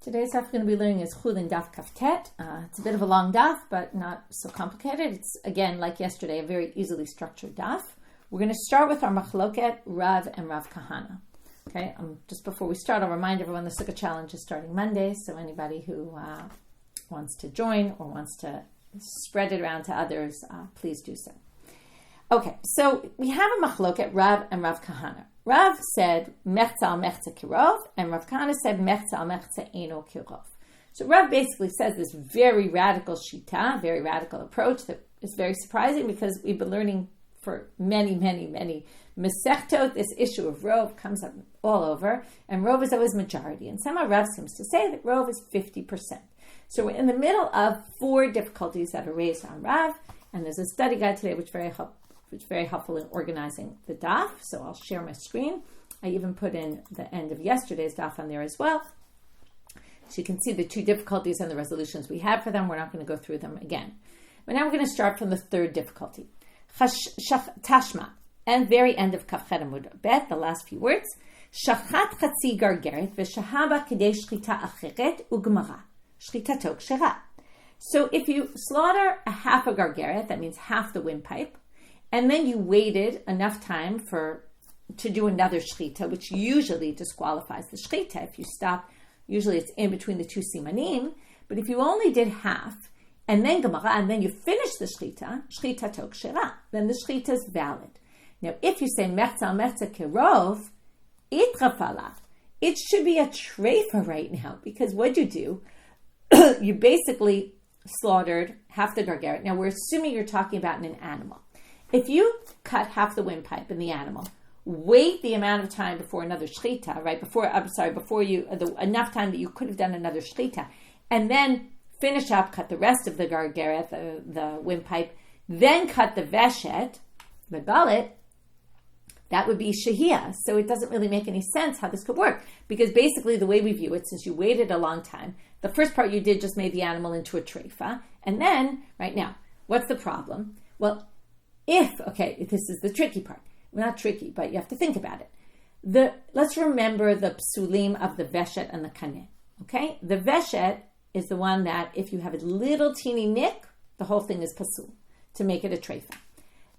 Today's daf we're going to be learning is Chullin daf kaftet. It's a bit of a long daf, but not so complicated. It's, again, like yesterday, a very easily structured daf. We're going to start with our machloket, Rav and Rav Kahana. Okay, just before we start, I'll remind everyone the Sukkah Challenge is starting Monday, so anybody who wants to join or wants to spread it around to others, please do so. Okay, so we have a machloket, Rav and Rav Kahana. Rav said mechtza al mechtza kerov, and Rav Kahana said mechtza al mechtza eno kerov. So Rav basically says this very radical shechita, very radical approach that is very surprising because we've been learning for many mesechtot. This issue of rov comes up all over, and rov is always majority. And somehow Rav seems to say that rov is 50%. So we're in the middle of 4 difficulties that are raised on Rav, and there's a study guide today which is very helpful in organizing the daf. So I'll share my screen. I even put in the end of yesterday's daf on there as well. So you can see the 2 difficulties and the resolutions we have for them. We're not going to go through them again. But now we're going to start from the 3rd difficulty. Tashma, and very end of Kafchet Amud Bet, the last few words. Shachat chatzi gargeret v'shahaba kedei shechita acheret ugmara. Shechitato kshera. So if you slaughter a half a gargeret, that means half the windpipe, and then you waited enough time to do another shechita, which usually disqualifies the shechita. If you stop, usually it's in between the 2 simanim. But if you only did half, and then gemara, and then you finish the shechita to kshera, then the shechita is valid. Now, if you say mechtza al mechtza kerov, itrafala, it should be a treifa right now, because what you do, you basically slaughtered half the gargeret. Now, we're assuming you're talking about an animal. If you cut half the windpipe in the animal, wait the amount of time before another shechita, right? Enough time that you could have done another shechita, and then finish up, cut the rest of the gargeret, the windpipe, then cut the veshet, the gullet, that would be shehiyah. So it doesn't really make any sense how this could work, because basically the way we view it, since you waited a long time, the first part you did just made the animal into a treifa, and then, right now, what's the problem? Well, this is the tricky part. Not tricky, but you have to think about it. Let's remember the psulim of the veshet and the kaneh. Okay? The veshet is the one that if you have a little teeny nick, the whole thing is pasul to make it a treifa.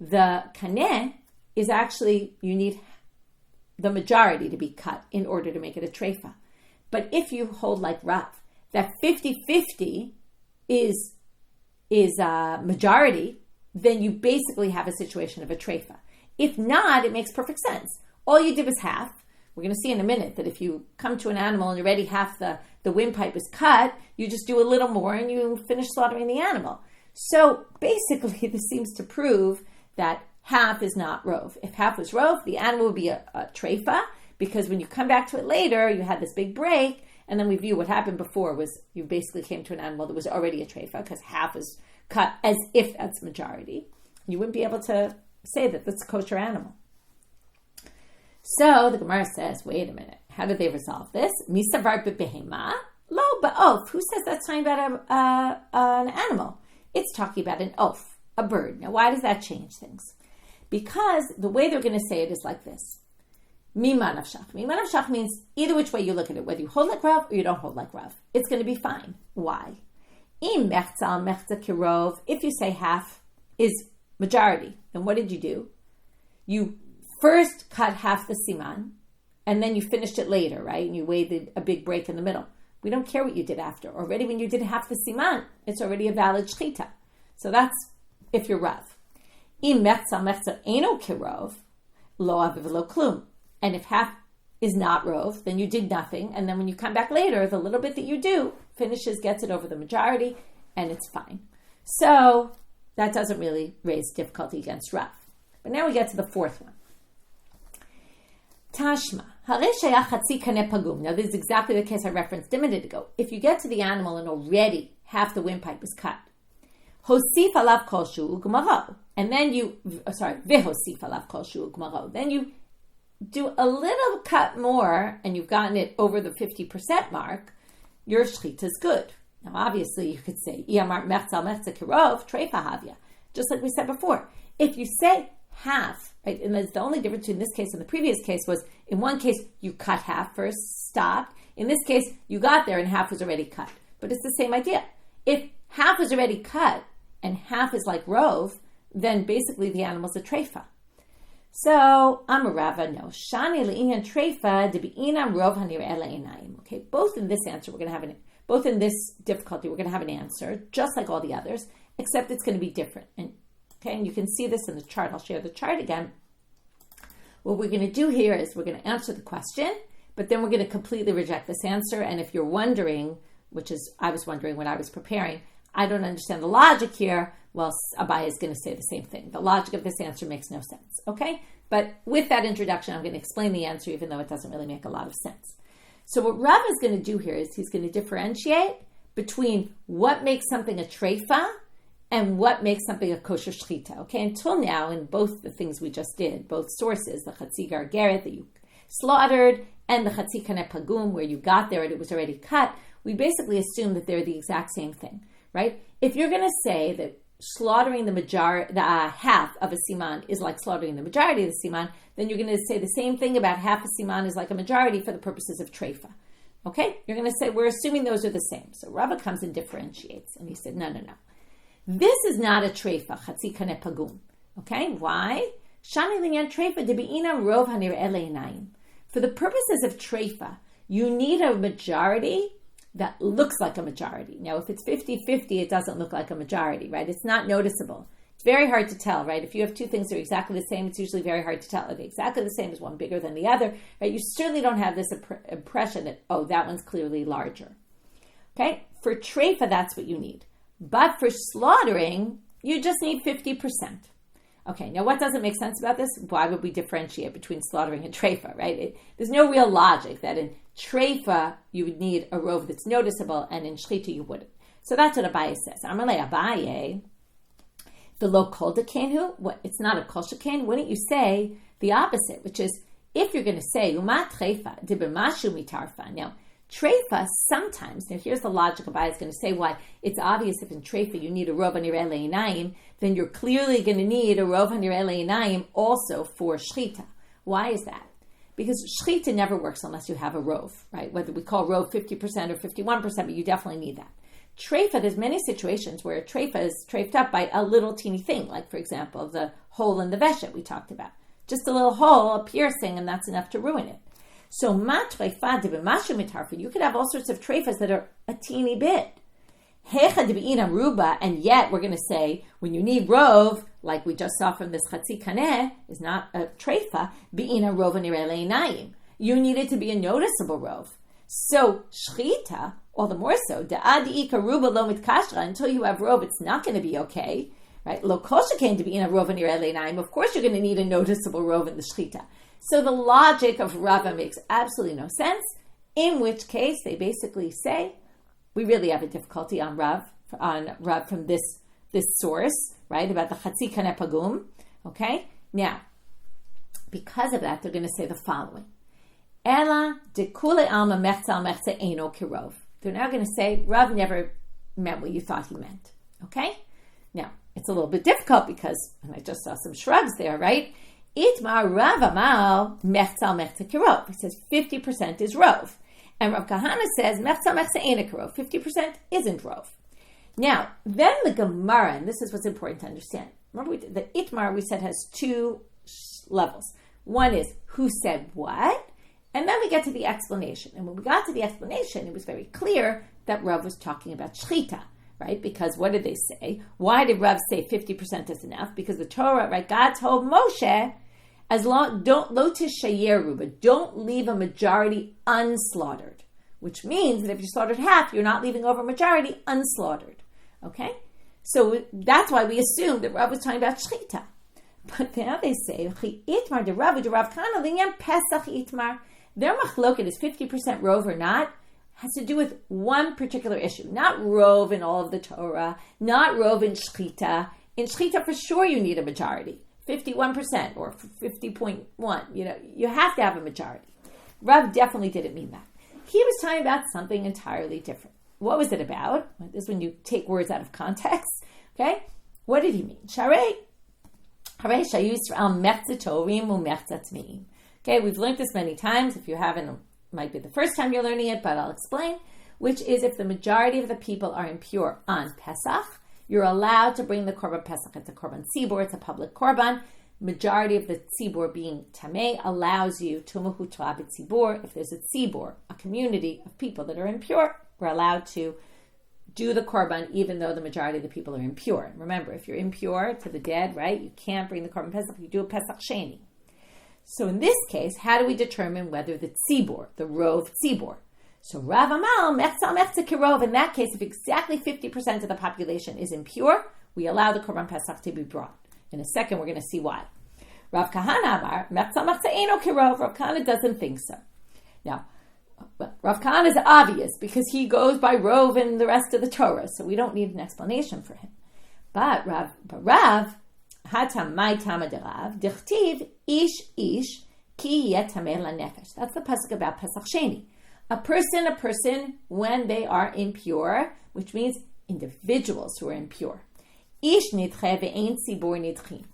The kaneh is actually, you need the majority to be cut in order to make it a treifa. But if you hold like Rav, that 50-50 is majority, then you basically have a situation of a treifa. If not, it makes perfect sense. All you did was half. We're going to see in a minute that if you come to an animal and already half the windpipe is cut, you just do a little more and you finish slaughtering the animal. So basically, this seems to prove that half is not rov. If half was rov, the animal would be a treifa, because when you come back to it later, you had this big break, and then we view what happened before was you basically came to an animal that was already a treifa, because half is cut as if that's majority. You wouldn't be able to say that that's a kosher animal. So the Gemara says, wait a minute, how did they resolve this? Misavar behema lo ba'of. Who says that's talking about an animal? It's talking about an oaf, a bird. Now, why does that change things? Because the way they're going to say it is like this. Mima nafshach. Mima nafshach means either which way you look at it, whether you hold like Rav or you don't hold like Rav. It's going to be fine. Why? Im mechtza al mechtza kerov. If you say half is majority, then what did you do? You first cut half the siman, and then you finished it later, right? And you waited a big break in the middle. We don't care what you did after. Already when you did half the siman, it's already a valid shechita. So that's if you're Rav. Im mechtza al mechtza eno kerov, lo aviv lo klum. And if half is not rov, then you did nothing. And then when you come back later, the little bit that you do finishes, gets it over the majority, and it's fine. So that doesn't really raise difficulty against Rav. But now we get to the 4th one. Tashma. Now this is exactly the case I referenced a minute ago. If you get to the animal and already half the windpipe is cut, hosif alav kolshu ugmaro. And then vehosif alav kolshu ugmaro. Then you do a little cut more, and you've gotten it over the 50% mark, your shechita is good. Now, obviously, you could say, Iyamar mechtza al mechtza kerov, treifa havya, just like we said before. If you say half, right, and the only difference between this case and the previous case was, in one case, you cut half first, stopped. In this case, you got there and half was already cut. But it's the same idea. If half was already cut and half is like rov, then basically the animal's a treifa. So, Amoraim, no. Shani le'inyan treifa debi'inam rov hanireh le'einayim. Okay, both in this difficulty, we're going to have an answer, just like all the others, except it's going to be different. And you can see this in the chart. I'll share the chart again. What we're going to do here is we're going to answer the question, but then we're going to completely reject this answer. And if you're wondering, which is I was wondering when I was preparing, I don't understand the logic here, well, Abai is going to say the same thing. The logic of this answer makes no sense, okay? But with that introduction, I'm going to explain the answer, even though it doesn't really make a lot of sense. So what Rav is going to do here is he's going to differentiate between what makes something a treifa and what makes something a kosher shechita. Okay, until now, in both the things we just did, both sources, the chatzi gargeret that you slaughtered and the chatzi kaneh pagum, where you got there and it was already cut, we basically assume that they're the exact same thing, right? If you're going to say that slaughtering the half of a siman is like slaughtering the majority of the siman, then you're going to say the same thing about half a siman is like a majority for the purposes of treifa. Okay? You're going to say, we're assuming those are the same. So Rava comes and differentiates. And he said, no. This is not a treifa, chatzi kaneh pagum. Okay? Why? Shani linyan treifa debi'ina rov hanireh le'einayim. For the purposes of treifa, you need a majority that looks like a majority. Now, if it's 50-50, it doesn't look like a majority, right? It's not noticeable. It's very hard to tell, right? If you have two things that are exactly the same, it's usually very hard to tell. Are they exactly the same? Is one bigger than the other? Right? You certainly don't have this impression that, oh, that one's clearly larger. Okay? For treifa, that's what you need. But for slaughtering, you just need 50%. Okay, now what doesn't make sense about this? Why would we differentiate between slaughtering and treifa, right? There's no real logic that in treifa you would need a rov that's noticeable and in shechita you wouldn't. So that's what Abaye says. Amalei Abaye, the lo kol dekenhu, it's not a kol sheken, wouldn't you say the opposite, which is if you're going to say uma treifa dibemashu mitarfa. Now, treifa sometimes, now here's the logic Abaye is going to say why it's obvious if in treifa you need a rov hanireh le'einayim, then you're clearly going to need a rov hanireh le'einayim also for shechita. Why is that? Because shechita never works unless you have a rov, right? Whether we call rov 50% or 51%, but you definitely need that. Treifa, there's many situations where a treifa is treifed up by a little teeny thing, like for example, the hole in the veshet we talked about. Just a little hole, a piercing, and that's enough to ruin it. So ma treifa debemashu mitarfa, you could have all sorts of treifas that are a teeny bit. Hecha debeina ruba, and yet we're going to say when you need rov, like we just saw from this chatzi kaneh, is not a treifa, beina rov hanireh le'einayim. You need it to be a noticeable rov. So shechita, all the more so, da'adi ruba lo mitkashra, until you have rov, it's not going to be okay, right? Lo kol sheken debeina rov hanireh le'einayim. Of course, you're going to need a noticeable rov in the shechita. So the logic of Rava makes absolutely no sense, in which case they basically say, we really have a difficulty on Rav from this source, right, about the chatzi kaneh pagum, okay? Now, because of that, they're going to say the following. Ela de kule alma mechtza eino kerov. They're now going to say, Rav never meant what you thought he meant, okay? Now, it's a little bit difficult because, and I just saw some shrugs there, right? Itmar Rav amal mechtza kerov. He says 50% is rov. And Rav Kahana says mechtza eino kerov. 50% isn't rov. Now, then the Gemara, and this is what's important to understand. Remember, the Itmar we said has two levels. One is who said what, and then we get to the explanation. And when we got to the explanation, it was very clear that Rav was talking about shechita, right? Because what did they say? Why did Rav say 50% is enough? Because the Torah, right? God told Moshe, don't lo tishayeru, but don't leave a majority unslaughtered, which means that if you slaughtered half, you're not leaving over a majority unslaughtered. Okay? So that's why we assumed that Rav was talking about shechita. But now they say, itmar de Rav Kahana linyan Pesach itmar. Their machloket is 50% rov or not, has to do with one particular issue. Not rov in all of the Torah, not rov in shechita. In shechita, for sure, you need a majority. 51% or 50.1. You have to have a majority. Rav definitely didn't mean that. He was talking about something entirely different. What was it about? This is when you take words out of context. Okay? What did he mean? Okay, we've learned this many times. If you haven't might be the first time you're learning it, but I'll explain, which is if the majority of the people are impure on Pesach, you're allowed to bring the korban Pesach. It's a korban tzibur, it's a public korban. Majority of the tzibur being tamei allows you to mahutra b'tzibur. If there's a tzibur, a community of people that are impure, we're allowed to do the korban even though the majority of the people are impure. Remember, if you're impure to the dead, right, you can't bring the korban Pesach. You do a Pesach sheni. So in this case, how do we determine whether the tzibur, the rov tzibur? So Rav Amal, mechtza kerov. In that case, if exactly 50% of the population is impure, we allow the korban Pesach to be brought. In a second, we're going to see why. Rav Kahana amar, mechtza eino kerov. Rav Kahana doesn't think so. Now, Rav Kahana is obvious because he goes by rov and the rest of the Torah, so we don't need an explanation for him. But Rav, hatam mai tama derav, dichtiv ish ki yeh tameh lanefesh. That's the pasuk about Pesach Sheni. A person, when they are impure, which means individuals who are impure. Ish nidche ve'ein tzibur nidchim.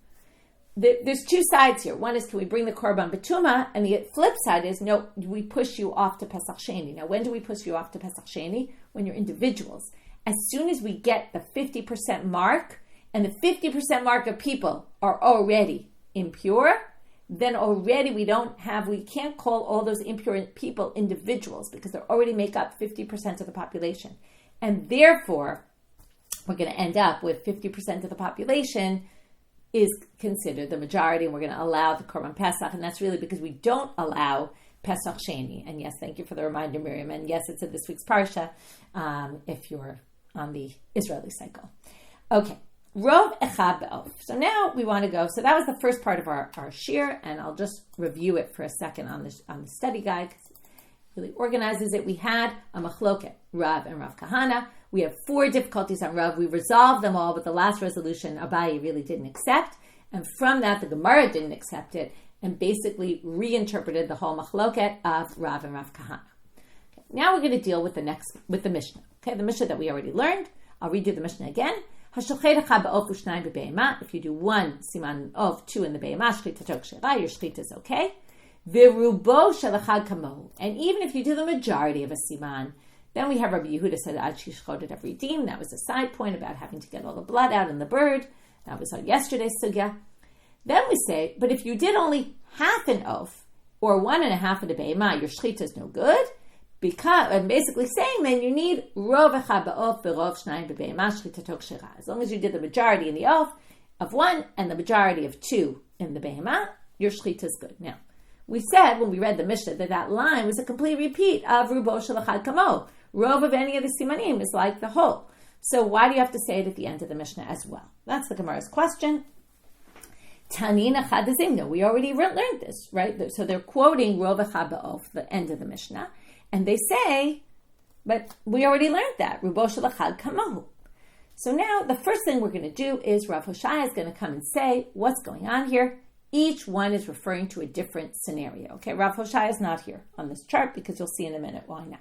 There's two sides here. One is, can we bring the korban betuma? And the flip side is, no, we push you off to Pesach Sheni. Now, when do we push you off to Pesach Sheni? When you're individuals. As soon as we get the 50% mark, and the 50% mark of people are already impure, then already we can't call all those impure people individuals because they already make up 50% of the population. And therefore, we're going to end up with 50% of the population is considered the majority, and we're going to allow the korban Pesach, and that's really because we don't allow Pesach Sheni. And yes, thank you for the reminder, Miriam. And yes, it's in this week's Parsha, if you're on the Israeli cycle. Okay, Rov Echad Be'of. So now we want to go. So that was the first part of our shir, and I'll just review it for a second on the study guide because it really organizes it. We had a machloket, Rav and Rav Kahana. We have 4 difficulties on Rav. We resolved them all, but the last resolution, Abaye really didn't accept. And from that, the Gemara didn't accept it and basically reinterpreted the whole machloket of Rav and Rav Kahana. Okay, now we're going to deal with the Mishna. Okay, the Mishna that we already learned. I'll redo the Mishna again. If you do 1 siman of 2 in the be'ema, shechita your shechita is okay. And even if you do the majority of a siman, then we have Rabbi Yehuda said, Ad shishchodet every redeem. That was a side point about having to get all the blood out in the bird. That was on yesterday's sugya. Then we say, but if you did only half an oaf, or 1.5 of the be'ema, your shechita is no good. Because, I'm basically saying then you need rov echad ba'of v'rov shnayim b'be'ema shechita kshera. As long as you did the majority in the oaf of 1 and the majority of 2 in the be'ema, your shechita is good. Now, we said when we read the Mishnah that line was a complete repeat of rubo shel echad kamo. Rov of any of the simanim is like the whole. So why do you have to say it at the end of the Mishnah as well? That's the Gemara's question. Tanin echad zimna. We already learned this, right? So they're quoting rov echad ba'of, the end of the Mishnah. And they say, but we already learned that. Rubo shel echad kamahu. So now the first thing we're going to do is Rav Hoshaya is going to come and say what's going on here. Each one is referring to a different scenario. Okay, Rav Hoshaya is not here on this chart because you'll see in a minute why not.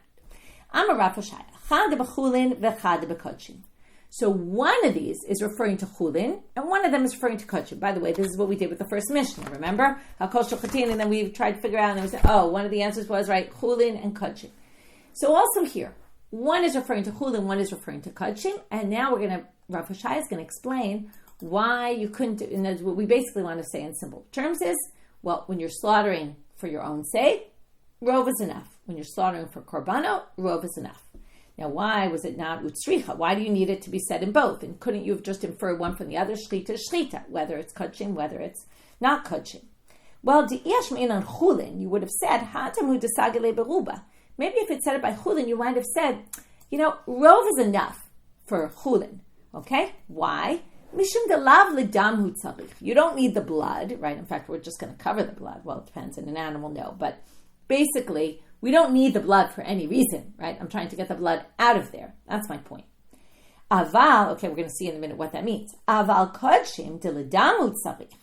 I'm a Rav Hoshaya. Chad b'chulin v'chad b'kodashim. So one of these is referring to chulin, and one of them is referring to kodashim. By the way, this is what we did with the first Mishnah. Remember? Hakol shechatin, and then we tried to figure out, and we said, one of the answers was, right, chulin and kodashim. So also here, one is referring to chulin, one is referring to kodashim, and now Rav Hoshaya is going to explain why you couldn't do, and what we basically want to say in simple terms is, well, when you're slaughtering for your own sake, rov is enough. When you're slaughtering for korbanot, rov is enough. Now, why was it not utsricha? Why do you need it to be said in both? And couldn't you have just inferred one from the other? Shechita is shechita, whether it's kodashim, whether it's not kodashim. Well, di'yash mein on chulin, you would have said, ha'atamu desagale beruba. Maybe if it said it by chulin, you might have said, rov is enough for chulin. Okay? Why? Mishum delav ledam hu tzarich. You don't need the blood, right? In fact, we're just going to cover the blood. Well, it depends. In an animal, no. But basically, we don't need the blood for any reason, right? I'm trying to get the blood out of there. That's my point. Aval, okay, we're going to see in a minute what that means. Aval kodashim deledam hu tzarich.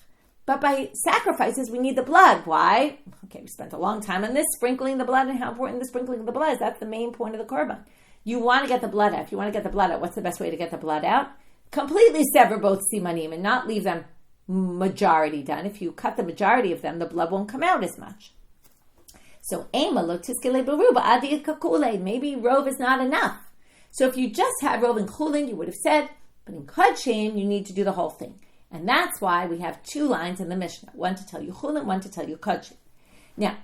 But by sacrifices, we need the blood. Why? Okay, we spent a long time on this, sprinkling the blood and how important the sprinkling of the blood is. That's the main point of the korban. You want to get the blood out. If you want to get the blood out, what's the best way to get the blood out? Completely sever both simanim and not leave them majority done. If you cut the majority of them, the blood won't come out as much. So maybe rov is not enough. So if you just had rov and chulin, you would have said, but in kodashim, you need to do the whole thing. And that's why we have 2 lines in the Mishna, one to tell you chulin, one to tell you kodashim. Now,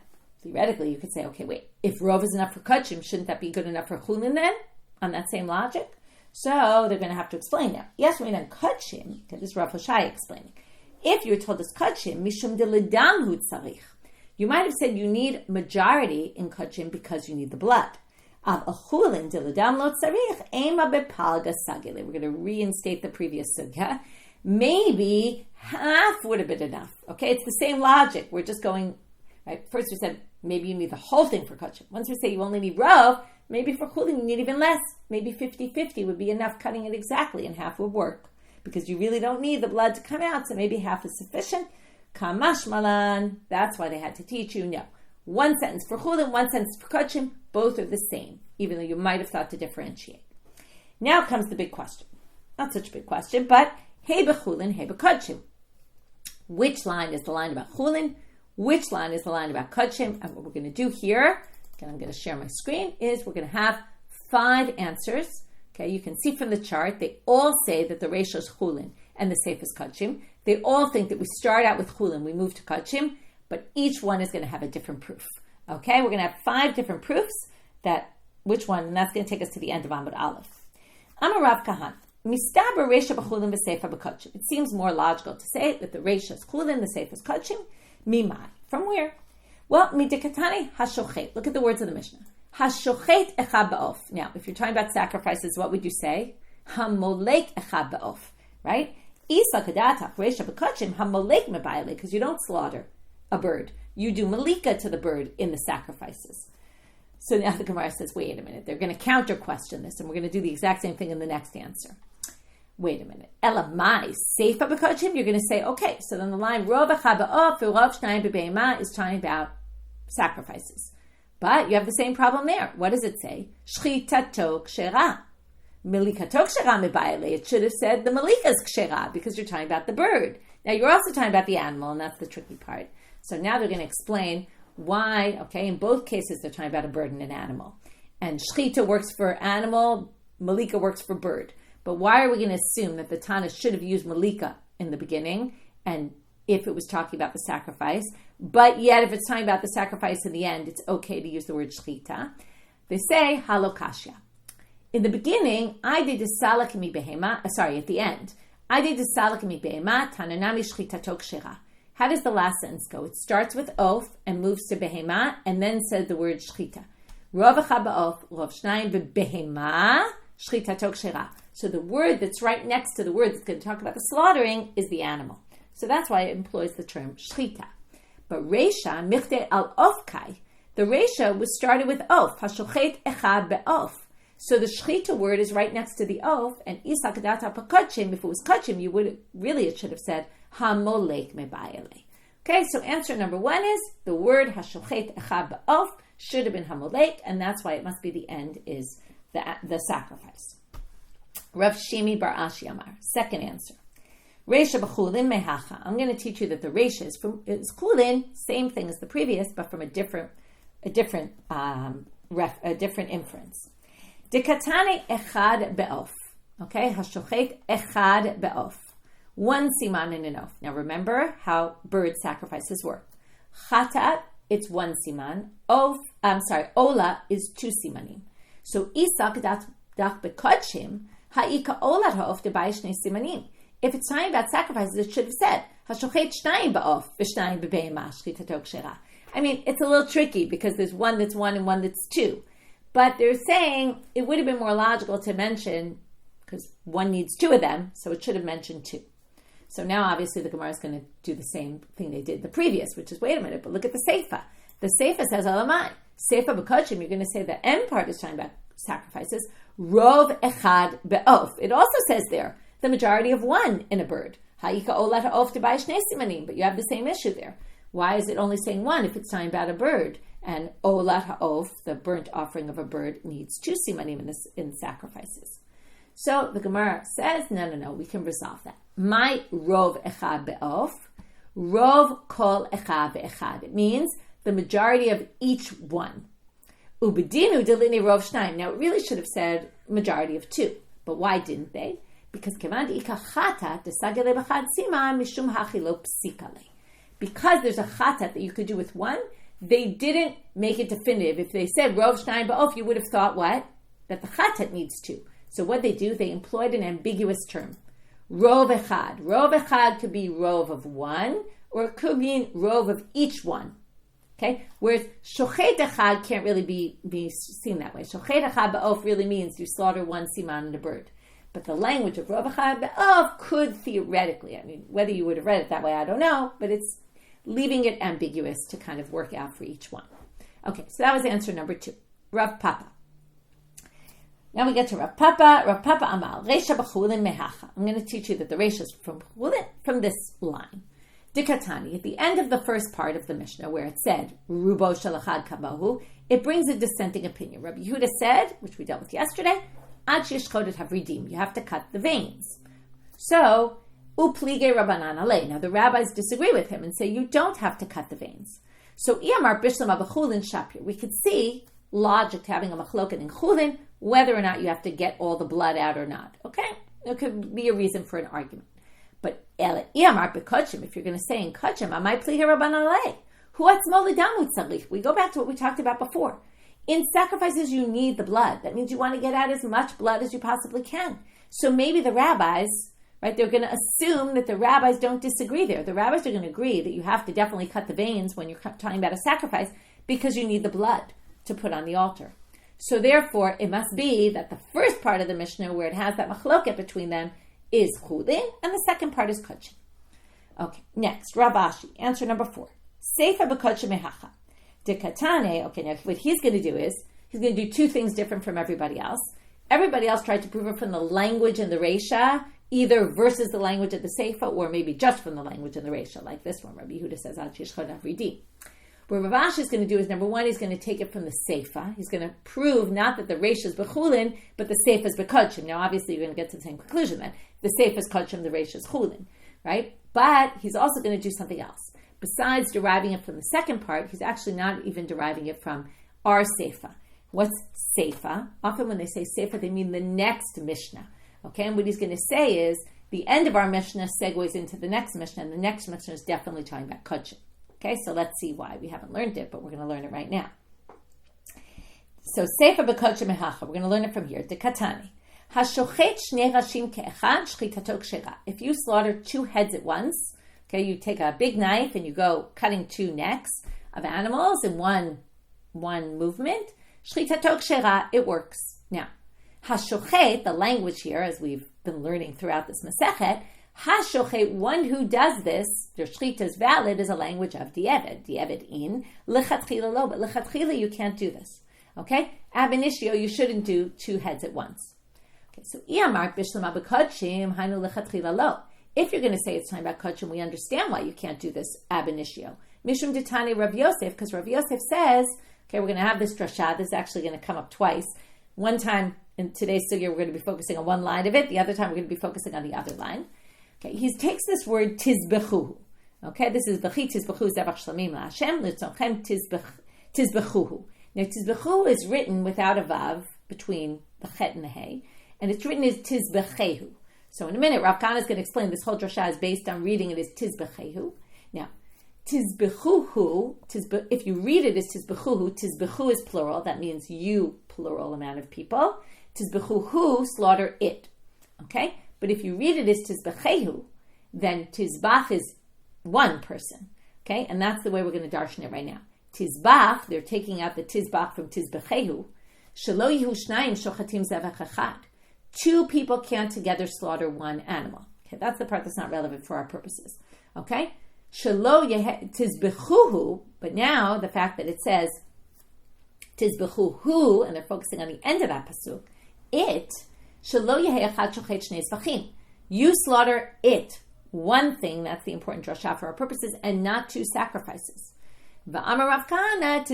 theoretically, you could say, okay, wait, if rov is enough for kodashim, shouldn't that be good enough for chulin then? On that same logic? So they're going to have to explain now. Yes, we're on kodashim, this is Rav Hoshai explaining. If you were told us kodashim, mishum deledam hu tzarich, you might have said you need majority in kodashim because you need the blood. We're going to reinstate the previous sugya. Maybe half would have been enough. Okay, it's the same logic. We're just going, right? First we said maybe you need the whole thing for kodashim. Once we say you only need rov, maybe for chulin you need even less. Maybe 50-50 would be enough, cutting it exactly, and half would work. Because you really don't need the blood to come out, so maybe half is sufficient. Kamash malan, that's why they had to teach you. No. One sentence for chulin, one sentence for kodashim, both are the same, even though you might have thought to differentiate. Now comes the big question. Not such a big question, but hey b'chulin, hey b'kodashim. Which line is the line about chulin? Which line is the line about kodashim? And what we're going to do here, and I'm going to share my screen, is we're going to have 5 answers. Okay, you can see from the chart, they all say that the ratio is chulin and the safe is kodashim. They all think that we start out with chulin, we move to kodashim, but each one is going to have a different proof. Okay, we're going to have 5 different proofs that which one, and that's going to take us to the end of Amud Aleph. Amoraim Rav Kahana. Mistaber reisha b'chulin v'seifa b'kodashim. It seems more logical to say that the reisha is chulin, the seifa is kodashim. Mimai. From where? Well, midikatani hashochet. Look at the words of the Mishnah. Hashochet echad ba'of. Now, if you're talking about sacrifices, what would you say? Hamolek echad ba'of. Right? Isa kadatach reisha b'kodashim hamolek mebayale, because you don't slaughter a bird. You do malika to the bird in the sacrifices. So now the Gemara says, wait a minute, they're going to counter question this, and we're going to do the exact same thing in the next answer. Wait a minute. Elamai, seifa b'kodashim, you're going to say, okay, so then the line, rov echad ba'of, v'rov shnayim b'beima, is talking about sacrifices. But you have the same problem there. What does it say? Shechita kshera. Malika kshera mebayale. It should have said the malika is kshera, because you're talking about the bird. Now you're also talking about the animal, and that's the tricky part. So now they're going to explain why, okay, in both cases they're talking about a bird and an animal. And shechita works for animal, malika works for bird. But why are we going to assume that the Tana should have used malika in the beginning, and if it was talking about the sacrifice, but yet if it's talking about the sacrifice in the end, it's okay to use the word shechita? They say, halokashya. In the beginning, at the end, tananami shechitato kshera. How does the last sentence go? It starts with oaf and moves to behema and then says the word shechita. Rov echad ba'of, rov shnayim behema, shechitato kshera. So the word that's right next to the word that's going to talk about the slaughtering is the animal. So that's why it employs the term shechita. But reisha, michte al ofkai, the reisha was started with oaf, hashochet echad be'of. So the shechita word is right next to the oaf, and isa kadata pakachim, if it was kachim, you would really, it should have said hamolek mebayale. Okay, so answer number 1 is the word hashochet echad be'of should have been hamolek, and that's why it must be the end is the sacrifice. Rav Shimi bar Ashi Amar. Second answer. Reisha b'chulin mehacha. I'm going to teach you that the reisha is chulin, same thing as the previous, but from a different inference. Dekatane echad be'of. Okay, hashochet echad be'of. 1 siman in an oaf. Now remember how bird sacrifices work. Chatat, it's 1 siman. Ola is 2 simanim. So isak dach bekodashim ha'ika olat ha'of debai shnei simanim. If it's talking about sacrifices, it should have said hashochet shnayim ba'of v'shnayim b'beima shechitato kshera. I mean, it's a little tricky because there's one that's 1 and one that's 2. But they're saying it would have been more logical to mention, because 1 needs 2 of them, so it should have mentioned 2. So now obviously the Gemara is going to do the same thing they did the previous, which is, wait a minute, but look at the Seifa. The Seifa says, Alamai. Seifa b'kodashim, you're going to say the end part is talking about sacrifices. Rov echad be'of. It also says there, the majority of 1 in a bird. Ha'ika olat ha'of debai shnei simanim. But you have the same issue there. Why is it only saying 1 if it's talking about a bird? And olat ha'of, the burnt offering of a bird, needs 2 simanim in sacrifices. So the Gemara says, no, we can resolve that. My rov echad be'of, rov kol echad ve'echad. It means the majority of each one. Ubedinu delini rov shnayim. Now, it really should have said majority of two. But why didn't they? Because because there's a chatat that you could do with one, they didn't make it definitive. If they said rov shnayim ba'of, you would have thought what? That the chatat needs two. So what they do, they employed an ambiguous term. Rov echad. Rov echad could be rov of one, or it could mean rov of each one. Okay? Whereas shochet echad can't really be seen that way. Shochet echad ba'of really means you slaughter one siman and a bird. But the language of rov echad ba'of could theoretically, I mean, whether you would have read it that way, I don't know, but it's leaving it ambiguous to kind of work out for each one. Okay, so that was answer number 2. Rav Papa. Now we get to Rav Papa. Rav Papa Amal. Reisha b'chulin mehacha. I'm going to teach you that the reisha is from this line. Dikatani. At the end of the first part of the Mishnah, where it said Rubo shalachad kabahu, it brings a dissenting opinion. Rabbi Yehuda said, which we dealt with yesterday, Ad sheshchodet havridim. You have to cut the veins. So uplige Rabbanan alei. Now the rabbis disagree with him and say you don't have to cut the veins. So iyamar bishlam abachulin shapir. We could see logic to having a machloket in chulin, whether or not you have to get all the blood out or not. Okay? There could be a reason for an argument. But if you're going to say in kachim, amai pliga rabbanan alei. We go back to what we talked about before. In sacrifices, you need the blood. That means you want to get out as much blood as you possibly can. So maybe the rabbis, right, they're going to assume that the rabbis don't disagree there. The rabbis are going to agree that you have to definitely cut the veins when you're talking about a sacrifice because you need the blood to put on the altar. So therefore, it must be that the first part of the Mishnah, where it has that machloket between them, is chulin, and the second part is kodashim. Okay, next, Rav Ashi, answer number 4. Seifa b'kodashim mehacha. Dekatane, okay, now what he's going to do is, he's going to do 2 things different from everybody else. Everybody else tried to prove it from the language in the reisha, either versus the language of the seifa, or maybe just from the language in the reisha, like this one. Rabbi Yehuda says, Ad sheshchodet havridim. What Rav Ashi is going to do is, number 1, he's going to take it from the seifa. He's going to prove not that the reisha is b'chulin, but the seifa is b'kodashim. Now, obviously, you're going to get to the same conclusion then. The seifa is kodashim, the reisha is chulin, right? But he's also going to do something else. Besides deriving it from the second part, he's actually not even deriving it from our seifa. What's seifa? Often when they say seifa, they mean the next Mishnah. Okay, and what he's going to say is, the end of our Mishnah segues into the next Mishnah, and the next Mishnah is definitely talking about kodashim. Okay, so let's see why. We haven't learned it, but we're going to learn it right now. So, Seifa b'kodashim mehacha. We're going to learn it from here. Dekatani. Hashochet shnei rashim ke'echad shechitato kshera. If you slaughter 2 heads at once, okay, you take a big knife and you go cutting 2 necks of animals in one movement, shechitato kshera, it works. Now, hashochet, the language here, as we've been learning throughout this Masechet, hashochet, one who does this, their shechita is valid, is a language of derived in, lechatchila lo, but lechatchila you can't do this. Okay? Ab initio, you shouldn't do 2 heads at once. Okay, so iyamar bishlam abakotchim, hainu lechatchila lo. If you're going to say it's time about kodashim, we understand why you can't do this ab initio. Mishum ditani Rav Yosef, because Rav Yosef says, okay, we're going to have this drasha, this is actually going to come up twice. One time in today's sugya, we're going to be focusing on one line of it, the other time we're going to be focusing on the other line. Okay, he takes this word tizbechuhu. Okay, this is b'chi tizbechu zevach shlamim la'Hashem l'tzochem tizbechuhu. Now tizbechu is written without a vav between the chet and the hey, and it's written as tizbechehu. So in a minute, Rav Kahana is going to explain this whole drasha is based on reading it as tizbechehu. Now, tizbechuhu, if you read it as tizbechuhu, tizbechu is plural. That means you, plural amount of people. Tizbechuhu, slaughter it. Okay. But if you read it as tizbechehu, then tizbach is one person. Okay? And that's the way we're going to darshan it right now. Tizbach, they're taking out the tizbach from tizbechehu. Shelo yihu shnayim shochatim zevach echad. 2 people can't together slaughter 1 animal. Okay, that's the part that's not relevant for our purposes. Okay? Shelo tizbechuhu, but now the fact that it says tizbechuhu, and they're focusing on the end of that pasuk, it, you slaughter it, 1 thing, that's the important drasha for our purposes, and not 2 sacrifices. Now Rav Kahana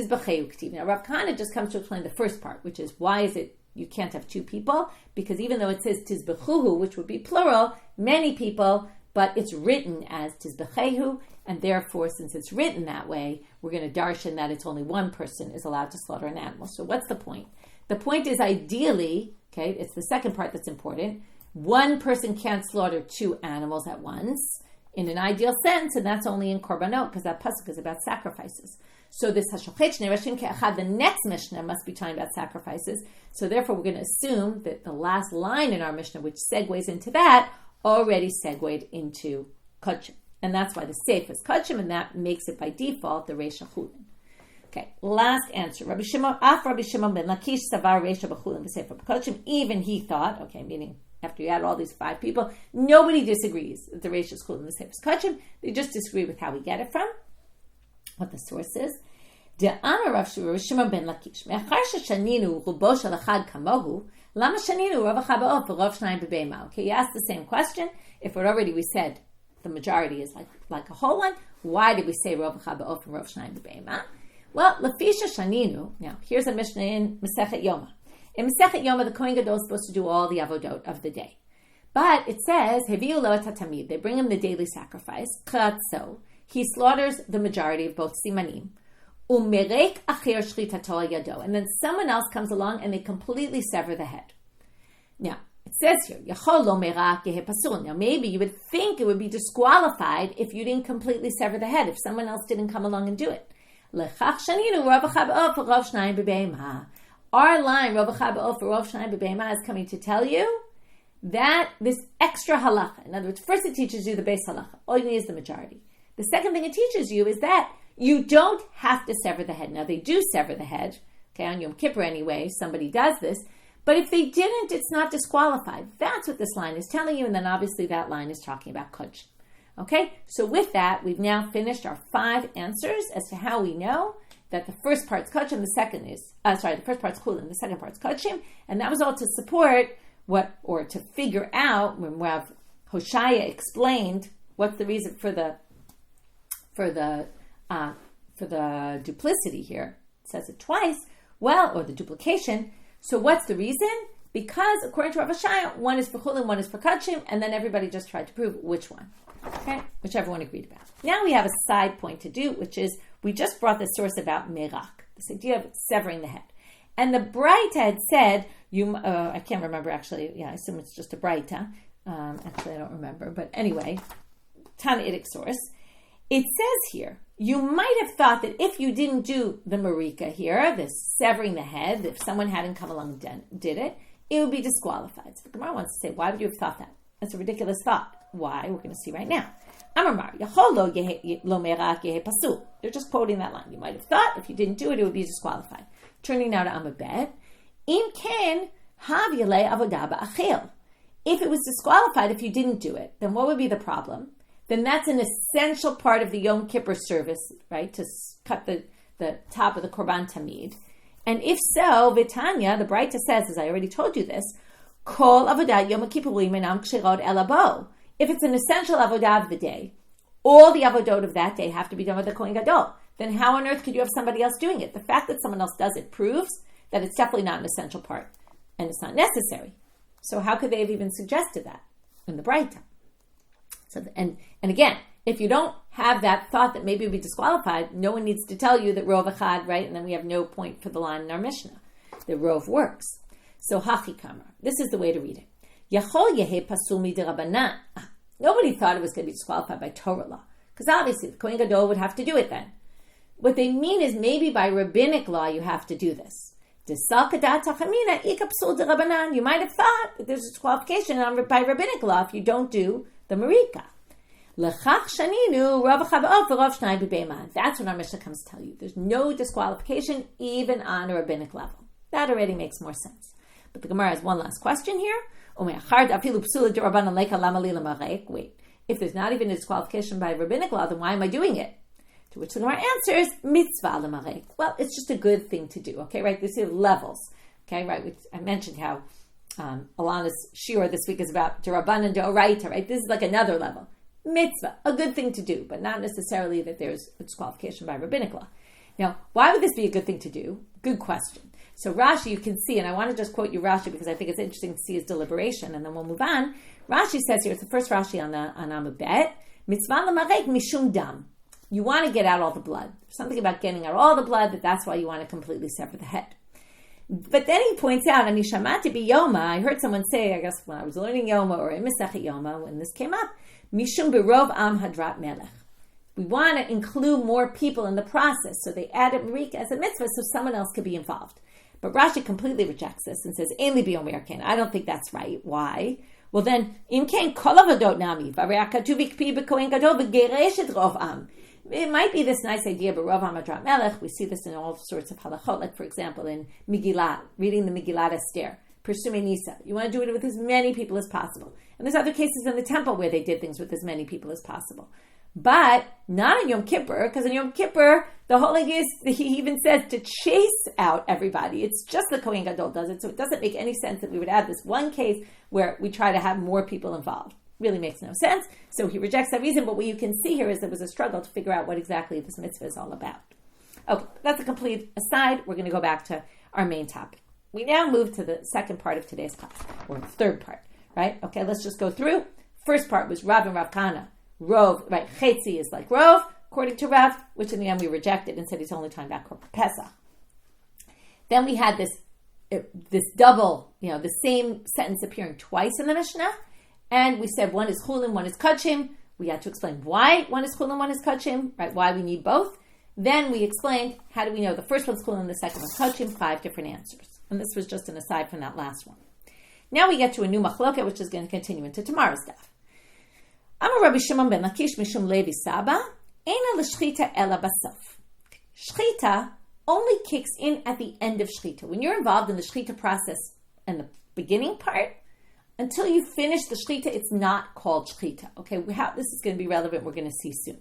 just comes to explain the first part, which is why is it you can't have 2 people? Because even though it says tizbechuhu, which would be plural, many people but it's written as tizbechehu, and therefore, since it's written that way, we're going to darshan that it's only one person is allowed to slaughter an animal. So what's the point? The point is ideally, okay, it's the second part that's important, one person can't slaughter two animals at once in an ideal sense, and that's only in korbanot, because that pasuk is about sacrifices. So this hashochet shnei rashim ke'achad, the next Mishnah must be talking about sacrifices. So therefore, we're going to assume that the last line in our Mishnah, which segues into that, already segued into kodashim. And that's why the seif is kodashim, and that makes it by default the reisha chulin. Okay, last answer. Rabbi Shimon ben Lakish savar reisha b'chulin v'sefer b'kodashim. Even he thought, okay, meaning after you add all these five people, nobody disagrees that the reisha is chulin, the seif is kodashim. They just disagree with how we get it from, what the source is. The Amoraim Rav Shimon ben Lakish. Me'achar sheshaninu rubo shel echad kamohu, lama shaninu rav ba'of v'rav shnayim b'beima. Okay, you asked the same question. If what already we said the majority is like a whole one, why did we say rav ba'of and rav shnayim b'beima? Well, lefisha shaninu. Now, here's a Mishnah in Masechet Yoma. In Masechet Yoma, the Kohen Gadol is supposed to do all the avodot of the day, but it says heviu lo et hatamid. They bring him the daily sacrifice. Kratzo. He slaughters the majority of both simanim. Umerek acher shechitato al yado, and then someone else comes along and they completely sever the head. Now it says here, Yachol lo merak yehe pasul. Now maybe you would think it would be disqualified if you didn't completely sever the head, if someone else didn't come along and do it. Lechach shaninu rav ba'of v'rav shnayim b'beima. Our line rav ba'of v'rav shnayim b'beima is coming to tell you that this extra halacha. In other words, first it teaches you the base halacha. All you need is the majority. The second thing it teaches you is that you don't have to sever the head. Now, they do sever the head, okay, on Yom Kippur anyway, somebody does this, but if they didn't, it's not disqualified. That's what this line is telling you, and then obviously that line is talking about kodashim. Okay, so with that, we've now finished our 5 answers as to how we know that the first part's kodashim, the first part's chulin, the second part's kodashim, and that was all to support to figure out when Rav Hoshaya explained what's the reason for the duplicity here. It says it twice. Or the duplication. So what's the reason? Because according to Rav Hoshaya, one is for chulin, one is for kodashim, and then everybody just tried to prove which one. Okay, which everyone agreed about. Now we have a side point to do, which is we just brought the source about merak, this idea of severing the head. And the braitot had said, I can't remember actually, I assume it's just a braitot. Actually, I don't remember, but anyway, Tanaitic source. It says here, you might have thought that if you didn't do the marika here, this severing the head, if someone hadn't come along and did it, it would be disqualified. So the Gemara wants to say, why would you have thought that? That's a ridiculous thought. Why? We're going to see right now. They're just quoting that line. You might have thought if you didn't do it, it would be disqualified. Turning now to Amud Bet. If it was disqualified if you didn't do it, then what would be the problem? Then that's an essential part of the Yom Kippur service, right? To cut the top of the Korban Tamid. And if so, Vitanya, the Brayta says, as I already told you this, Kol Avodat Yom Kippurim Einam Kshirot Elabo. If it's an essential Avodah of the day, all the Avodot of that day have to be done with the Kohen Gadol. Then how on earth could you have somebody else doing it? The fact that someone else does it proves that it's definitely not an essential part, and it's not necessary. So how could they have even suggested that in the Brayta? So, and again, if you don't have that thought that maybe it would be disqualified, no one needs to tell you that Rov Echad, right? And then we have no point for the line in our Mishnah. The Rov works. So Hachi Kamar. This is the way to read it. Yachol Yehe Pasul Midrabanan. Nobody thought it was going to be disqualified by Torah law, because obviously the Kohen Gadol would have to do it then. What they mean is maybe by rabbinic law you have to do this. You might have thought that there's a disqualification by rabbinic law if you don't do the marika. That's what our Mishnah comes to tell you. There's no disqualification even on a rabbinic level. That already makes more sense. But the Gemara has one last question here. Wait, if there's not even a disqualification by rabbinic law, then why am I doing it? To which the Gemara answers, mitzvah l'marek. Well, it's just a good thing to do, okay, right? These are levels, okay, right? I mentioned how Alana's shiur this week is about derived and derived, right? This is like another level. Mitzvah, a good thing to do, but not necessarily that there's a disqualification by rabbinic law. Now, why would this be a good thing to do? Good question. So Rashi, you can see, and I want to just quote you Rashi because I think it's interesting to see his deliberation, and then we'll move on. Rashi says here, it's the first Rashi on Amud Bet, mitzvah l'marek mishum dam. You want to get out all the blood. There's something about getting out all the blood that's why you want to completely sever the head. But then he points out, Ani shamati biyoma, I heard someone say, I guess when I was learning Yoma or in Masechet Yoma, when this came up, mishum berov am hadrat melech. We want to include more people in the process, so they added Marika as a mitzvah so someone else could be involved. But Rashi completely rejects this and says, Ein li biyom ken. I don't think that's right. Why? Well then, im ken kol avodot nami, v'arei hakatuv ikpi b'kohen gadol v'geresh et rov am. It might be this nice idea, but Rav Hadrat Melech, we see this in all sorts of halachot, like for example in Megillah, reading the Megillah Esther, Persume Nisa. You want to do it with as many people as possible. And there's other cases in the temple where they did things with as many people as possible. But not in Yom Kippur, because in Yom Kippur, the whole thing is, he even says to chase out everybody. It's just the Kohen Gadol does it, so it doesn't make any sense that we would add this one case where we try to have more people involved. Really makes no sense. So he rejects that reason, but what you can see here is there was a struggle to figure out what exactly this mitzvah is all about. Okay, that's a complete aside. We're going to go back to our main topic. We now move to the second part of today's class, or the third part, right? Okay, let's just go through. First part was Rav and Rav Kahana. Rov, right, chetzi is like Rov, according to Rav, which in the end we rejected and said he's only talking about Pesach. Then we had this double, the same sentence appearing twice in the Mishna. And we said one is Chullin, one is kodashim. We had to explain why one is Chullin, one is kodashim, right? Why we need both. Then we explained how do we know the first one's Chullin, the second one's kodashim, 5 different answers. And this was just an aside from that last one. Now we get to a new machloket, which is going to continue into tomorrow's daf. Amar Rabbi Shimon ben Lakish mishum Levi Saba, Eina l'shechita ela basof. Shechita only kicks in at the end of shechita. When you're involved in the shechita process and the beginning part, until you finish the shechita, it's not called shechita. Okay, how this is going to be relevant, we're going to see soon.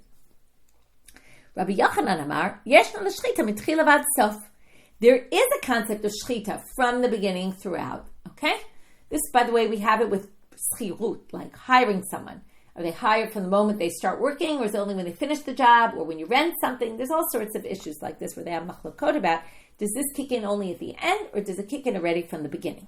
Rabbi Yochanan Amar, Yeshna l'shechita mitchila vad sof. There is a concept of shechita from the beginning throughout. Okay, this, by the way, we have it with schirut, like hiring someone. Are they hired from the moment they start working, or is it only when they finish the job, or when you rent something? There's all sorts of issues like this where they have machlokot about, does this kick in only at the end, or does it kick in already from the beginning?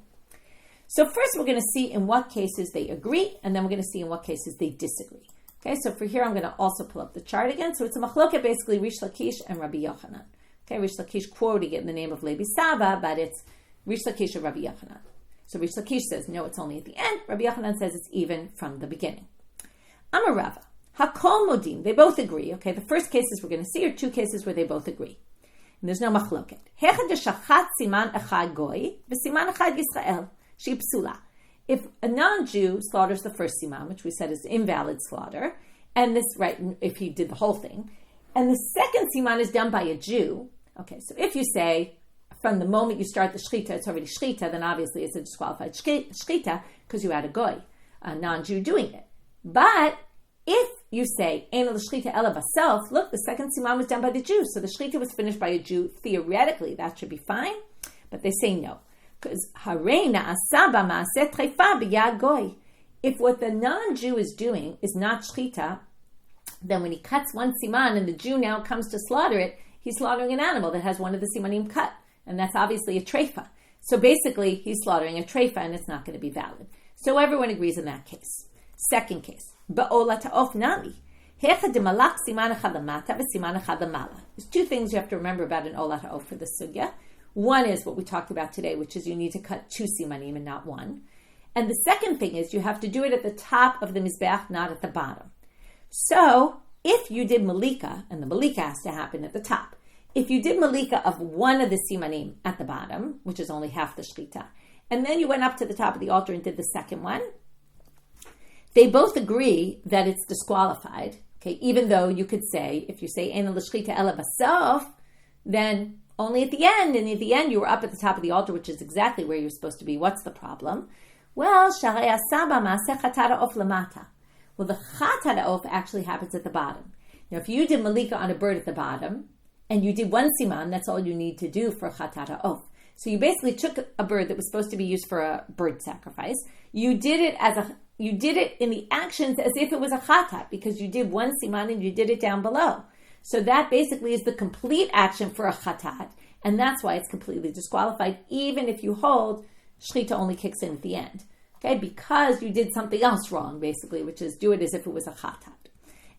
So first we're going to see in what cases they agree, and then we're going to see in what cases they disagree. Okay, so for here I'm going to also pull up the chart again. So it's a machloket, basically Rish Lakish and Rabbi Yochanan. Okay, Rish Lakish quoting it in the name of Levi Saba, but it's Rish Lakish and Rabbi Yochanan. So Rish Lakish says, no, it's only at the end. Rabbi Yochanan says it's even from the beginning. Amar Rava, Hakol Modim, they both agree. Okay, the first cases we're going to see are 2 cases where they both agree. And there's no machloket. Hechad shachat siman echad goy, v'siman echad Yisrael. Psula. If a non-Jew slaughters the first siman, which we said is invalid slaughter, and this, right, if he did the whole thing, and the second siman is done by a Jew, okay, so if you say, from the moment you start the shechita, it's already shechita, then obviously it's a disqualified shechita, because you had a non-Jew doing it. But if you say, Ein l'shechita ela basof, look, the second siman was done by the Jew, so the shechita was finished by a Jew, theoretically, that should be fine, but they say no. Because if what the non-Jew is doing is not shechita, then when he cuts one siman and the Jew now comes to slaughter it, he's slaughtering an animal that has one of the simanim cut, and that's obviously a treifa. So basically, he's slaughtering a treifa, and it's not going to be valid. So everyone agrees in that case. Second case, ba'ola ta'of nami. There's 2 things you have to remember about an ola ta'of for this sugya. One is what we talked about today, which is you need to cut 2 simanim and not 1. And the second thing is you have to do it at the top of the mizbeach, not at the bottom. So if you did malika, and the malika has to happen at the top, if you did malika of one of the simanim at the bottom, which is only half the shechita, and then you went up to the top of the altar and did the second one, they both agree that it's disqualified. Okay, even though you could say, if you say Ein l'shechita ela basof, then only at the end, and at the end you were up at the top of the altar, which is exactly where you're supposed to be. What's the problem? Well, sharei asaba maaseh chatara of lamata. Well, the chatara of actually happens at the bottom. Now, if you did malika on a bird at the bottom, and you did 1 siman, that's all you need to do for chatara of. So you basically took a bird that was supposed to be used for a bird sacrifice. You did it in the actions as if it was a chatat, because you did 1 siman and you did it down below. So that basically is the complete action for a chatat. And that's why it's completely disqualified, even if you hold shechita only kicks in at the end. Okay, because you did something else wrong, basically, which is do it as if it was a chatat.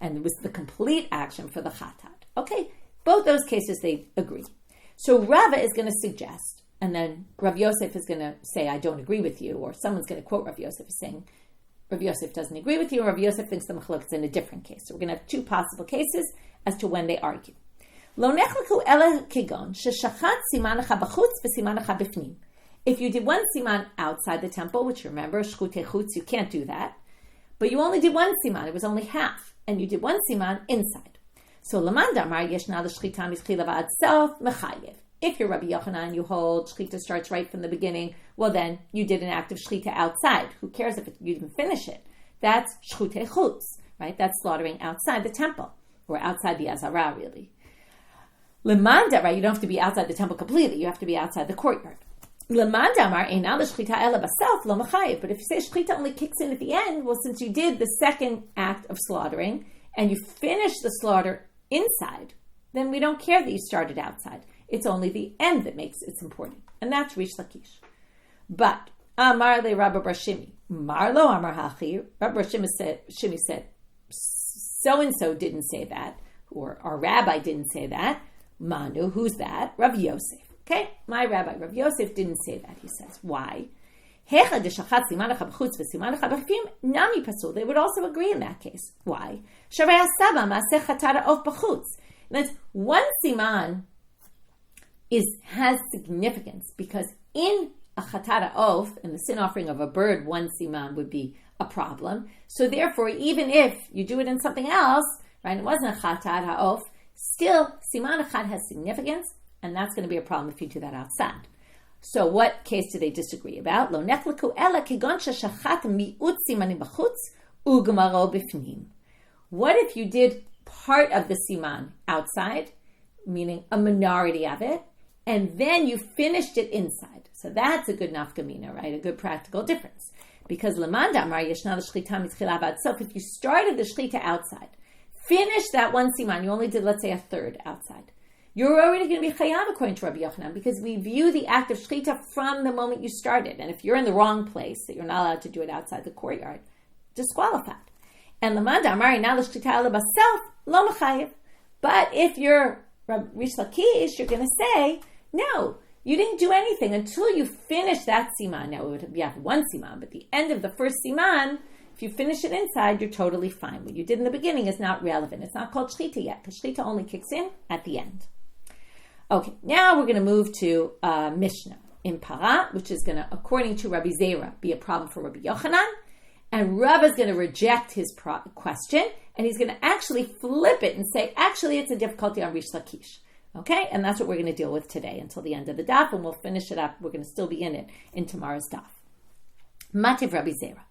And it was the complete action for the chatat. Okay, both those cases, they agree. So Rava is going to suggest, and then Rav Yosef is going to say, I don't agree with you, or someone's going to quote Rav Yosef as saying, Rav Yosef doesn't agree with you, or Rav Yosef thinks the machlok is in a different case. So we're going to have two possible cases as to when they argue. Lo nechlaku ela kigon sheshachat simanacha b'chutz v'simanacha b'fnim. If you did one siman outside the temple, which remember, shchutei chutz, you can't do that, but you only did one siman, it was only half, and you did one siman inside. So Laman Damar Yeshna l'shchita mischila v'ad self mechayev. If you're Rabbi Yochanan, you hold shechita starts right from the beginning, well then, you did an act of shechita outside. Who cares if you didn't finish it? That's shchutei chutz, right? That's slaughtering outside the temple, or outside the azara, really. Lemanda, right? You don't have to be outside the temple completely. You have to be outside the courtyard. Lemanda mar einal shechita ela baself lo mechayev. But if you say shechita only kicks in at the end, well, since you did the second act of slaughtering, and you finished the slaughter inside, then we don't care that you started outside. It's only the end that makes it's important. And that's Rish Lakish. But, Amar le Rabbi Brashimi. Marlo Amar Hachi. Rabbi Brashimi said, so-and-so didn't say that. Or our rabbi didn't say that. Manu, who's that? Rav Yosef. Okay? My rabbi, Rav Yosef, didn't say that, he says. Why? They would also agree in that case. Why? That's one siman has significance because in a chatara of, in the sin offering of a bird, one siman would be a problem. So therefore, even if you do it in something else, right, it wasn't a chatara of, still siman echad has significance, and that's going to be a problem if you do that outside. So what case do they disagree about? Lo nechlaku ela kegon sheshachat miut simanim b'chutz u'gemaro b'fnim. What if you did part of the siman outside, meaning a minority of it, and then you finished it inside? So that's a good nafkamina, right? A good practical difference. Because lemanda amar yeshna l'shchita mitchila v'ad sof. If you started the shchita outside, finished that one siman, you only did, let's say, a third outside, you're already going to be chayav according to Rabbi Yochanan, because we view the act of shechita from the moment you started. And if you're in the wrong place, that you're not allowed to do it outside the courtyard, disqualified. And lemanda amari now l'shechita ala baself lo mechayev. But if you're Rish Lakish, you're going to say, no, you didn't do anything until you finish that siman. Now it would be after one siman, but the end of the first siman, if you finish it inside, you're totally fine. What you did in the beginning is not relevant. It's not called shechita yet, because shechita only kicks in at the end. Okay, now we're going to move to Mishna in Para, which is going to, according to Rabbi Zera, be a problem for Rabbi Yochanan. And Rav is going to reject his question, and he's going to actually flip it and say, actually, it's a difficulty on Rish Lakish. Okay, and that's what we're going to deal with today until the end of the daf, and we'll finish it up. We're going to still be in it in tomorrow's daf. Mativ Rabbi Zera.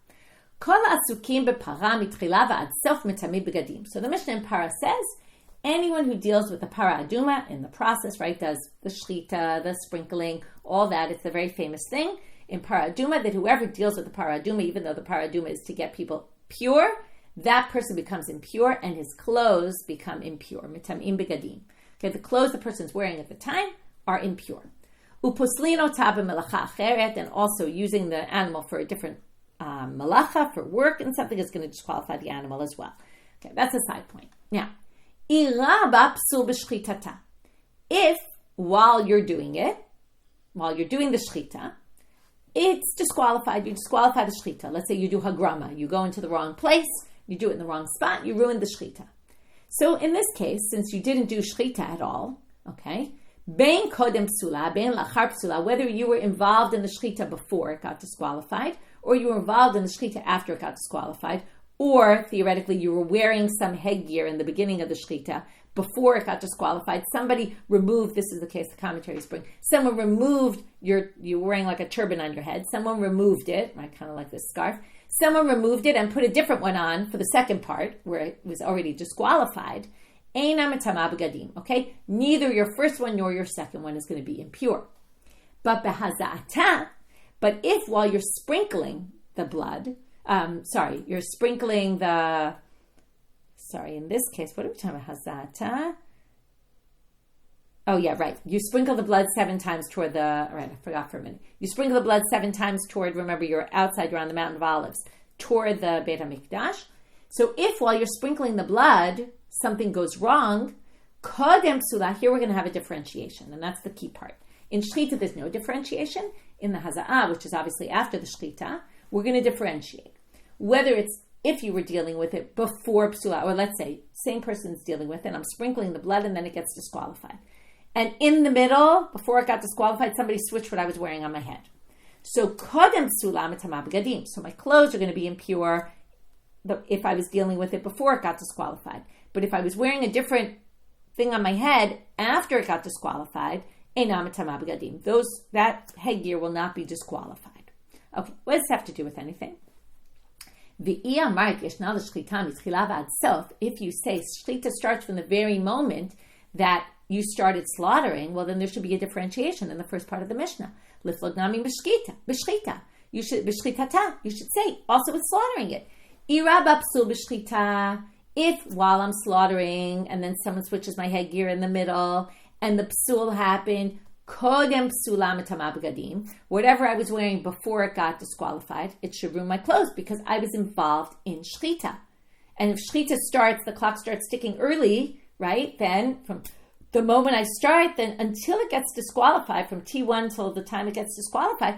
Kol asukim bepara mitchila v'ad sof mitami begadim. So the Mishnah in Para says, anyone who deals with the para aduma in the process, right, does the shechita, the sprinkling, all that. It's the very famous thing in para aduma that whoever deals with the para aduma, even though the para aduma is to get people pure, that person becomes impure and his clothes become impure. Mitamim begadim. Okay, the clothes the person's wearing at the time are impure. Uposlino tab melacha acheret, and also using the animal for a different malacha, for work and something, is going to disqualify the animal as well. Okay, that's a side point. Now, if while you're doing the shechita, it's disqualified, you disqualify the shechita. Let's say you do hagrama, you go into the wrong place, you do it in the wrong spot, you ruin the shechita. So in this case, since you didn't do shechita at all, okay, bein kodem psula, bein lachar psula, whether you were involved in the shechita before it got disqualified, or you were involved in the shechita after it got disqualified, or theoretically you were wearing some headgear in the beginning of the shechita before it got disqualified. Somebody removed, this is the case the commentaries bring, someone removed you were wearing like a turban on your head, someone removed it, right, kind of like this scarf, someone removed it and put a different one on for the second part where it was already disqualified. Okay, neither your first one nor your second one is going to be impure. But if while you're sprinkling the blood, you're sprinkling in this case, what are we talking about? Hazata? Oh, yeah, right. You sprinkle the blood 7 times toward the... All right, I forgot for a minute. You sprinkle the blood 7 times toward, remember, you're outside, you're on the Mountain of Olives, toward the Beit HaMikdash. So if while you're sprinkling the blood, something goes wrong, kodem psula, here we're going to have a differentiation, and that's the key part. In shechita, there's no differentiation. In the haza'ah, which is obviously after the shechita, we're going to differentiate. Whether it's if you were dealing with it before psula, or let's say, same person's dealing with it, I'm sprinkling the blood, and then it gets disqualified. And in the middle, before it got disqualified, somebody switched what I was wearing on my head. So kodem psula mitama b'gadim. So my clothes are going to be impure if I was dealing with it before it got disqualified. But if I was wearing a different thing on my head after it got disqualified, einam mitama b'gadim. That headgear will not be disqualified. Okay, what does this have to do with anything? If you say shechita starts from the very moment that you started slaughtering, well, then there should be a differentiation in the first part of the Mishna. Liflog nami b'shchita. You should b'shchitata. You should say also with slaughtering it. Ira b'psul b'shchita. If while I'm slaughtering and then someone switches my headgear in the middle and the psul happened, kodem psula mitama b'gadim. Whatever I was wearing before it got disqualified, it should ruin my clothes because I was involved in shechita. And if shechita starts, the clock starts ticking early, right? Then from the moment I start, then until it gets disqualified, from T1 till the time it gets disqualified,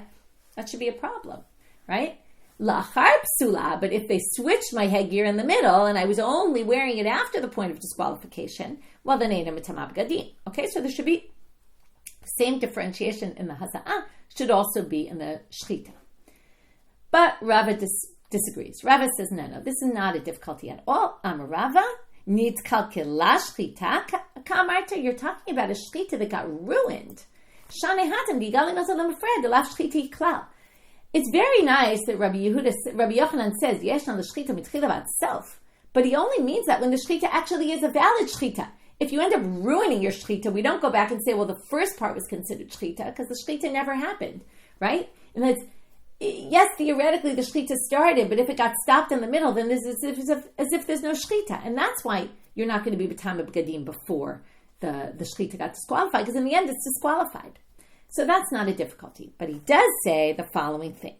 that should be a problem, right? Lachar psula, but if they switched my headgear in the middle and I was only wearing it after the point of disqualification, well, then ain't a mitamab gadim. Okay, so there should be same differentiation in the haza'ah, should also be in the shechita. But Rava disagrees. Rava says, no, this is not a difficulty at all. Amoraim needs kalkila shechita. Kamarta, you're talking about a shechita that got ruined. It's very nice that Rabbi Yochanan says, yesh on the shechita mitchila about itself, but he only means that when the shechita actually is a valid shechita. If you end up ruining your shechita, we don't go back and say, well, the first part was considered shechita because the shechita never happened, right? And that's, yes, theoretically the shechita started, but if it got stopped in the middle, then it's as if there's no shechita. And that's why you're not going to be b'tam b'gadim before the shechita got disqualified, because in the end it's disqualified. So that's not a difficulty. But he does say the following thing.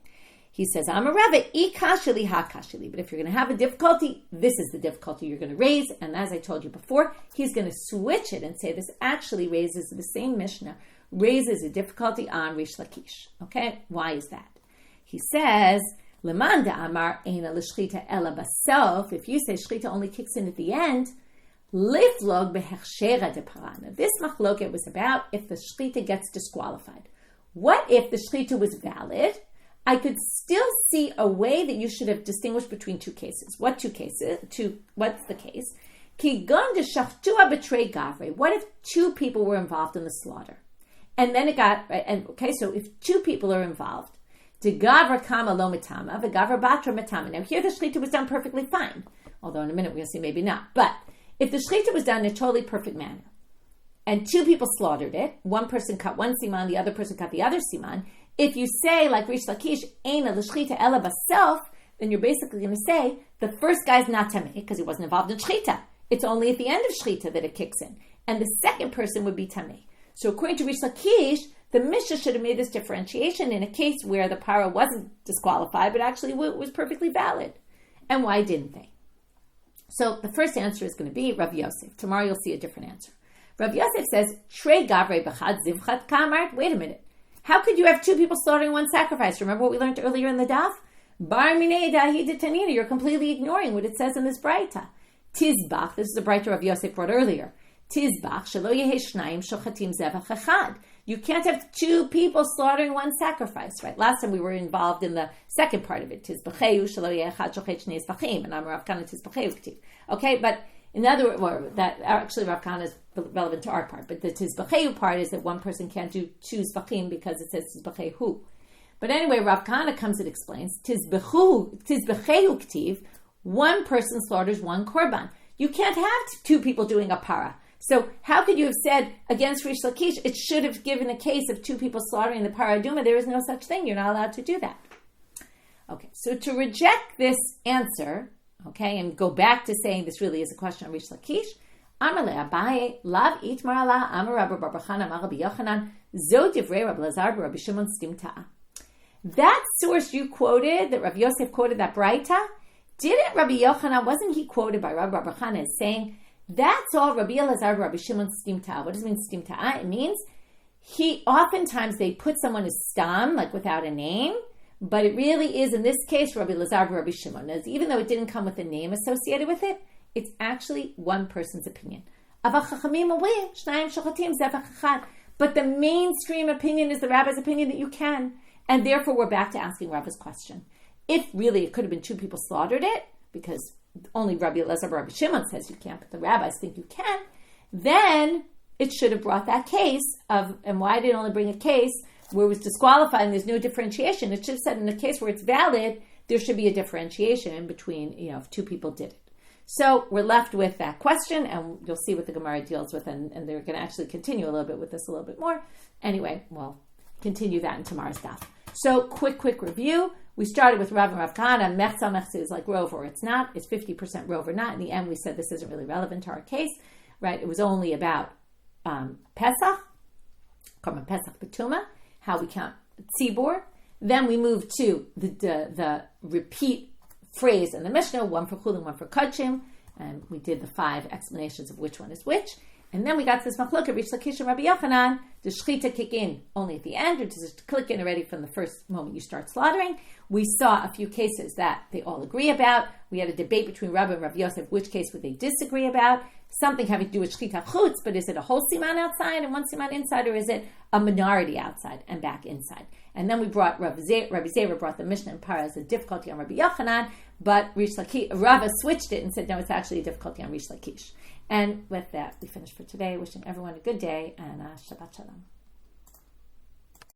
He says, Amoraim, ikashili hakashili. But if you're going to have a difficulty, this is the difficulty you're going to raise. And as I told you before, he's going to switch it and say this actually raises the same Mishna, raises a difficulty on Rish Lakish. Okay, why is that? He says, Lemanda Amar Eina l'shchita ela basof. If you say shchita only kicks in at the end, liflog behechshera de parana. This machloket was about if the shchita gets disqualified. What if the shchita was valid? I could still see a way that you should have distinguished between two cases. What two cases? What's the case? Ki gon de shachtua betray gavre. What if 2 people were involved in the slaughter? And then it got, and okay, so if 2 people are involved, de gavra kama lo mitama, the gavra batra mitama. Now here the shechita was done perfectly fine. Although in a minute we're going to see maybe not. But if the shechita was done in a totally perfect manner, and 2 people slaughtered it, one person cut one siman, the other person cut the other siman, if you say, like Rish Lakish, Eina l'shchita ela baself, then you're basically going to say, the first guy's not tamei, because he wasn't involved in shechita. It's only at the end of shechita that it kicks in. And the second person would be tamei. So according to Rish Lakish, the Mishna should have made this differentiation in a case where the para wasn't disqualified, but actually was perfectly valid. And why didn't they? So the first answer is going to be Rav Yosef. Tomorrow you'll see a different answer. Rav Yosef says, Trei gavre b'chad zivchat kamart. Wait a minute. How could you have 2 people slaughtering one sacrifice? Remember what we learned earlier in the daf? Bar minei dahi detanina. You're completely ignoring what it says in this braitot. Tizbach. This is a braitot Rav Yosef brought earlier. Tizbach shelo yehe shnayim shochatim zevach echad. You can't have 2 people slaughtering one sacrifice, right? Last time we were involved in the second part of it. Tizbacheu shelo yehe echad shochet shnei zvachim. And Rav Kahana tizbacheu k'tiv. Okay, but in other words, that actually Rav Kahana is relevant to our part, but the tizbacheu part is that one person can't do 2 zvachim because it says tizbacheu. But anyway, Rav Kahana comes and explains, tizbacheu k'tiv, one person slaughters one korban. You can't have 2 people doing a para. So how could you have said against Rish Lakish, it should have given a case of 2 people slaughtering the para aduma? There is no such thing. You're not allowed to do that. Okay, so to reject this answer, okay, and go back to saying this really is a question on Rish Lakish, Amar le Abaye, Lav itmar ala, Amar Rav and Rav Kahana, Amar Rabbi Yochanan, Zo divrei Rabbi Lazar, Rabbi Shimon stimta. That source you quoted, that Rav Yosef quoted, that braitot, didn't Rabbi Yochanan, wasn't he quoted by Rav and Rav Kahana as saying, that's all Rabbi Lazar, Rabbi Shimon stimta. What does it mean stimta? It means oftentimes they put someone as stam, like without a name, but it really is, in this case, Rabbi Lazar, Rabbi Shimon. As even though it didn't come with a name associated with it, it's actually one person's opinion. But the mainstream opinion is the rabbi's opinion that you can. And therefore, we're back to asking Rabbi's question. If really it could have been two people slaughtered it, because only Rabbi Elazar, Rabbi Shimon says you can't, but the rabbis think you can, then it should have brought that case of, and why did it only bring a case where it was disqualified and there's no differentiation? It should have said in a case where it's valid, there should be a differentiation between, if two people did it. So we're left with that question, and you'll see what the Gemara deals with, and they're going to actually continue a little bit with this a little bit more. Anyway, we'll continue that in tomorrow's daf. So quick review. We started with Rav and Rav Kahana. Mechtza is like rov or it's not. It's 50% rov or not. In the end, we said this isn't really relevant to our case, right? It was only about Pesach, Korban Pesach Betuma, how we count tzibur. Then we moved to the repeat phrase in the Mishna, one for Chullin, one for kodashim, and we did the 5 explanations of which one is which. And then we got to this machloket, Rish Lakish and Rabbi Yochanan. Does shechita kick in only at the end, or does it click in already from the first moment you start slaughtering? We saw a few cases that they all agree about. We had a debate between Rabbi and Rav Yosef, which case would they disagree about? Something having to do with shechita chutz, but is it a whole siman outside and one siman inside, or is it a minority outside and back inside? And then we brought Rabbi Zera brought the Mishna and Para as a difficulty on Rabbi Yochanan, but Rava switched it and said, no, it's actually a difficulty on Rish Lakish. And with that, we finish for today. Wishing everyone a good day and Shabbat Shalom.